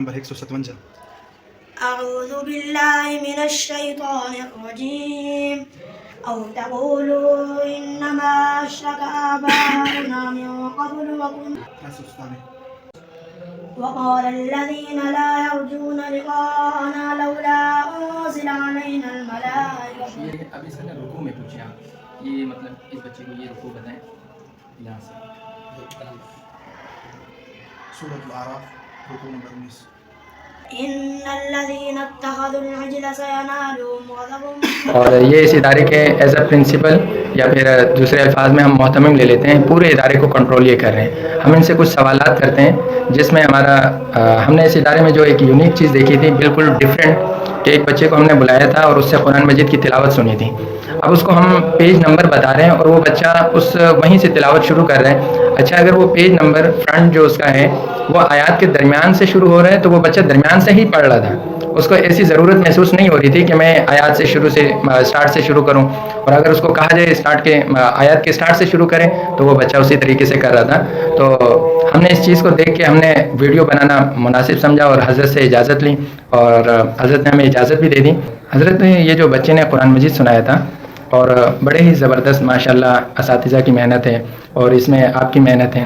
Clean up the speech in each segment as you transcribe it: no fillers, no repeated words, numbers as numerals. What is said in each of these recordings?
Number 157. أعوذ بالله من الشيطان الرجيم أو تقولوا إنما أشرك آباؤنا من قبل وقال الذين لا يرجون لقاءنا لولا أنزل علينا الملائكة. یہ اب اس نے رکوع میں پوچھے آپ یہ مطلب اس بچے کو یہ رکوع بتائیں یہاں سے سورة الأعراف رکوع نمبر 19. إن الذين اتخذوا العجل سينالهم غضب. اور یہ اس ادارے کے ایز اے پرنسپل یا پھر دوسرے الفاظ میں ہم محتمم لے لیتے ہیں، پورے ادارے کو کنٹرول یہ کر رہے ہیں. ہم ان سے کچھ سوالات کرتے ہیں جس میں ہم نے اس ادارے میں جو ایک یونیک چیز دیکھی تھی بالکل ڈفرینٹ، کہ ایک بچے کو ہم نے بلایا تھا اور اس سے قرآن مجید کی تلاوت سنی تھی. اب اس کو ہم پیج نمبر بتا رہے ہیں اور وہ بچہ وہیں سے تلاوت شروع کر رہا ہے. اچھا، اگر وہ پیج نمبر فرنٹ جو اس کا ہے وہ آیات کے درمیان سے شروع ہو رہا ہے تو وہ بچہ درمیان سے ہی پڑھ رہا تھا. اس کو ایسی ضرورت محسوس نہیں ہو رہی تھی کہ میں آیات سے اسٹارٹ سے شروع کروں، اور اگر اس کو کہا جائے آیات کے اسٹارٹ سے شروع کریں تو وہ بچہ اسی طریقے سے کر رہا تھا. تو ہم نے اس چیز کو دیکھ کے ہم نے ویڈیو بنانا مناسب سمجھا اور حضرت سے اجازت لی، اور حضرت نے ہمیں اجازت بھی دے دی. حضرت نے یہ جو بچے نے قرآن مجید سنایا تھا اور بڑے ہی زبردست ماشاءاللہ اساتذہ کی محنت ہے اور اس میں آپ کی محنت ہے،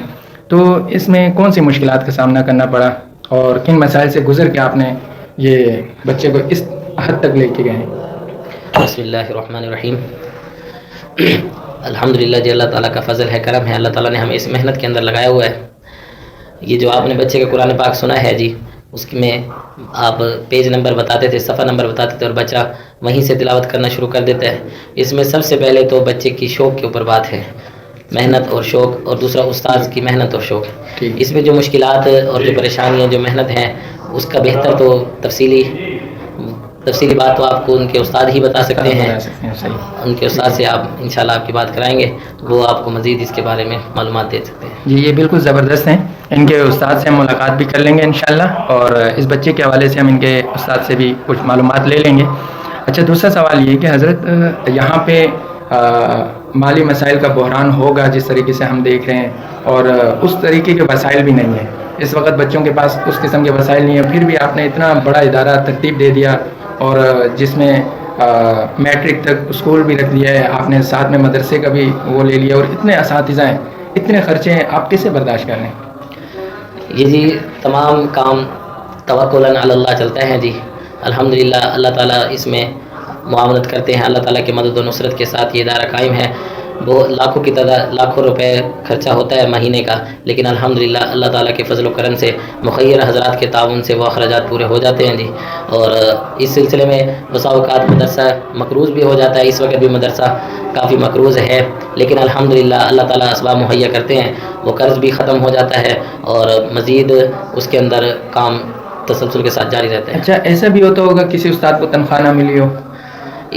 تو اس میں کون سی مشکلات کا سامنا کرنا پڑا اور کن مسائل سے گزر کے آپ نے یہ بچے کو اس حد تک لے کے گئے ہیں؟ بسم اللہ الرحمن الرحیم. الحمدللہ جی، اللہ تعالیٰ کا فضل ہے، کرم ہے، اللہ تعالیٰ نے ہمیں اس محنت کے اندر لگایا ہوا ہے. یہ جو آپ نے بچے کا قرآن پاک سنا ہے جی، اس میں آپ پیج نمبر بتاتے تھے، صفحہ نمبر بتاتے تھے اور بچہ وہیں سے تلاوت کرنا شروع کر دیتا ہے. اس میں سب سے پہلے تو بچے کی شوق کے اوپر بات ہے، محنت اور شوق، اور دوسرا استاذ کی محنت اور شوق. اس میں جو مشکلات اور جو پریشانیاں جو محنت ہیں اس کا بہتر تو تفصیلی بات تو آپ کو ان کے استاد ہی بتا سکتے ہیں. ان کے استاد سے آپ انشاءاللہ آپ کی بات کرائیں گے، وہ آپ کو مزید اس کے بارے میں معلومات دے سکتے ہیں. جی، یہ بالکل زبردست ہیں. ان کے استاد سے ہم ملاقات بھی کر لیں گے انشاءاللہ، اور اس بچے کے حوالے سے ہم ان کے استاد سے بھی کچھ معلومات لے لیں گے. اچھا، دوسرا سوال یہ کہ حضرت یہاں پہ مالی مسائل کا بحران ہوگا جس طریقے سے ہم دیکھ رہے ہیں، اور اس طریقے کے وسائل بھی نہیں ہیں اس وقت، بچوں کے پاس اس قسم کے وسائل نہیں ہیں. پھر بھی آپ نے اتنا بڑا ادارہ ترتیب دے دیا اور جس میں میٹرک تک اسکول بھی رکھ لیا ہے آپ نے، ساتھ میں مدرسے کا بھی وہ لے لیا، اور اتنے اساتذہ ہیں، اتنے خرچے ہیں، آپ کیسے برداشت کر رہے ہیں؟ یہ جی تمام کام توکلاً علی اللہ چلتا ہے جی. الحمدللہ اللہ تعالیٰ اس میں معاونت کرتے ہیں، اللہ تعالیٰ کی مدد و نصرت کے ساتھ یہ ادارہ قائم ہے. وہ لاکھوں کی تعداد، لاکھوں روپے خرچہ ہوتا ہے مہینے کا، لیکن الحمدللہ اللہ تعالیٰ کے فضل و کرم سے مخیر حضرات کے تعاون سے وہ اخراجات پورے ہو جاتے ہیں جی. اور اس سلسلے میں بسا اوقات مدرسہ مقروض بھی ہو جاتا ہے. اس وقت بھی مدرسہ کافی مقروض ہے، لیکن الحمدللہ اللہ تعالیٰ اسباب مہیا کرتے ہیں، وہ قرض بھی ختم ہو جاتا ہے اور مزید اس کے اندر کام تسلسل کے ساتھ جاری رہتا ہے. اچھا، ایسا بھی ہوتا ہوگا کسی استاد کو تنخواہ نہ ملی ہو؟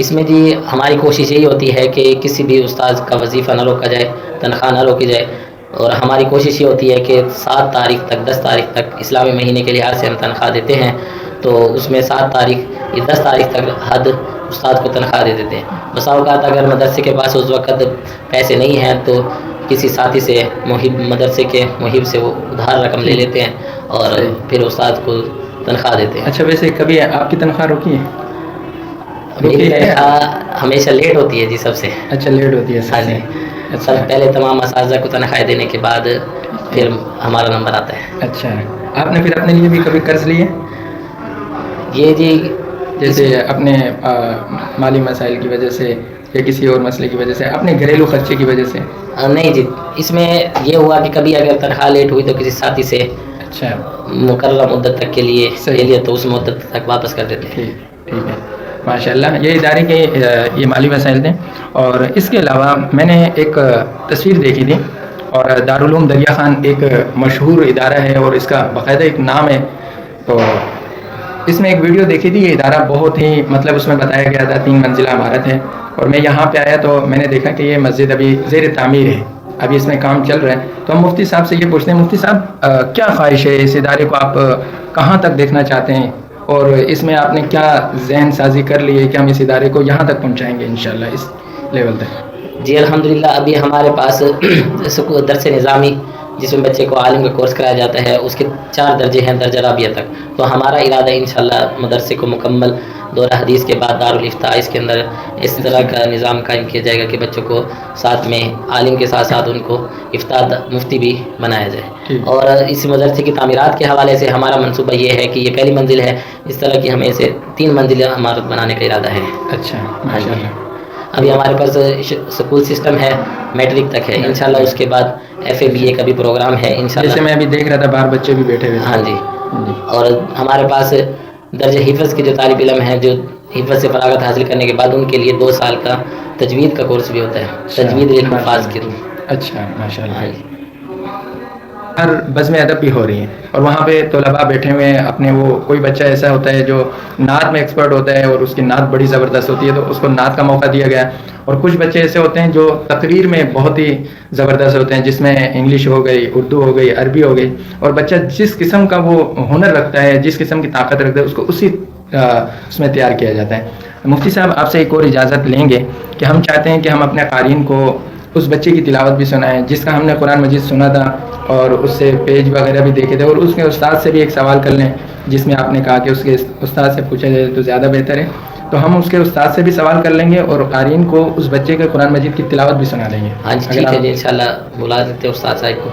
اس میں جی ہماری کوشش یہی ہوتی ہے کہ کسی بھی استاد کا وظیفہ نہ روکا جائے، تنخواہ نہ روکی جائے، اور ہماری کوشش یہ ہوتی ہے کہ 7 تاریخ تک 10 تاریخ تک اسلامی مہینے کے لحاظ سے ہم تنخواہ دیتے ہیں، تو اس میں 7 تاریخ یا 10 تاریخ تک حد استاد کو تنخواہ دے دیتے ہیں. بسا اوقات اگر مدرسے کے پاس اس وقت پیسے نہیں ہیں تو کسی ساتھی سے مدرسے کے محب سے وہ ادھار رقم لے لیتے ہیں اور پھر استاد کو تنخواہ دیتے ہیں. اچھا، ویسے کبھی آپ کی تنخواہ روکی ہے؟ ہمیشہ لیٹ ہوتی ہے جی سب سے. اچھا، لیٹ ہوتی ہے. ہاں جی، سب پہلے تمام اساتذہ کو تنخواہ دینے کے بعد پھر ہمارا نمبر آتا ہے. اچھا، آپ نے پھر اپنے لیے بھی کبھی قرض لیے؟ یہ جی جیسے اپنے مالی مسائل کی وجہ سے یا کسی اور مسئلے کی وجہ سے، اپنے گھریلو خرچے کی وجہ سے؟ نہیں جی، اس میں یہ ہوا کہ کبھی اگر تنخواہ لیٹ ہوئی تو کسی ساتھی سے اچھا مقررہ مدت تک کے لیے لے لیا تو اس مدت تک واپس کر دیتے ہیں. ٹھیک ہے، ماشاءاللہ. یہ ادارے کے یہ مالی مسائل تھے. اور اس کے علاوہ میں نے ایک تصویر دیکھی تھی، اور دارالعلوم دریا خان ایک مشہور ادارہ ہے اور اس کا باقاعدہ ایک نام ہے. تو اس میں ایک ویڈیو دیکھی تھی، یہ ادارہ بہت ہی مطلب اس میں بتایا گیا تھا 3 منزلہ عمارت ہے، اور میں یہاں پہ آیا تو میں نے دیکھا کہ یہ مسجد ابھی زیر تعمیر ہے، ابھی اس میں کام چل رہا ہے. تو ہم مفتی صاحب سے یہ پوچھتے ہیں، مفتی صاحب کیا خواہش ہے اس ادارے کو، آپ کہاں تک دیکھنا چاہتے ہیں، اور اس میں آپ نے کیا ذہن سازی کر لی ہے کہ ہم اس ادارے کو یہاں تک پہنچائیں گے انشاءاللہ اس لیول تک؟ جی الحمدللہ ابھی ہمارے پاس درس نظامی جس میں بچے کو عالم کا کورس کرایا جاتا ہے. اس کے 4 درجے ہیں درجہ رابعہ تک. تو ہمارا ارادہ انشاءاللہ مدرسے کو مکمل دورہ حدیث کے بعد دارالافتاء اس کے اندر اس طرح کا نظام قائم کیا جائے گا کہ بچوں کو ساتھ میں عالم کے ساتھ ساتھ ان کو افتاء مفتی بھی بنایا جائے. اور اس مدرسے کی تعمیرات کے حوالے سے ہمارا منصوبہ یہ ہے کہ یہ پہلی منزل ہے. اس طرح کی ہمیں اسے 3 منزل عمارت بنانے کا ارادہ ہے. اچھا ہاں جی. ابھی ہمارے پاس سکول سسٹم ہے میٹرک تک ہے. انشاءاللہ اس کے بعد FA BA کا بھی پروگرام ہے انشاءاللہ. جیسے میں ابھی دیکھ رہا تھا باہر بچے بھی بیٹھے ہوئے. ہاں جی. اور ہمارے پاس درجہ حفظ کے جو طالب علم ہیں جو حفظ سے فراغت حاصل کرنے کے بعد ان کے لیے 2 سال کا تجوید کا کورس بھی ہوتا ہے. تجوید للحفاظ کے روح. اچھا ماشاء اللہ. ہر بزم ادب بھی ہو رہی ہیں اور وہاں پہ طلباء بیٹھے ہوئے ہیں اپنے. وہ کوئی بچہ ایسا ہوتا ہے جو نعت میں ایکسپرٹ ہوتا ہے اور اس کی نعت بڑی زبردست ہوتی ہے تو اس کو نعت کا موقع دیا گیا. اور کچھ بچے ایسے ہوتے ہیں جو تقریر میں بہت ہی زبردست ہوتے ہیں جس میں انگلش ہو گئی, اردو ہو گئی, عربی ہو گئی. اور بچہ جس قسم کا وہ ہنر رکھتا ہے, جس قسم کی طاقت رکھتا ہے, اس کو اسی اس میں تیار کیا جاتا ہے. مفتی صاحب آپ سے ایک اور اجازت لیں گے کہ ہم چاہتے ہیں کہ ہم اپنے قارئین کو اس بچے کی تلاوت بھی سنائیں جس کا ہم نے قرآن مجید سنا تھا اور اس سے پیج وغیرہ بھی دیکھے تھے, اور اس کے استاد سے بھی ایک سوال کر لیں جس میں آپ نے کہا کہ اس کے استاد سے پوچھا جائے تو زیادہ بہتر ہے. تو ہم اس کے استاد سے بھی سوال کر لیں گے اور قارئین کو اس بچے کے قرآن مجید کی تلاوت بھی سنا دیں گے. ہاں جی ٹھیک ہے جی, انشاءاللہ بلا دیتے استاد صاحب کو.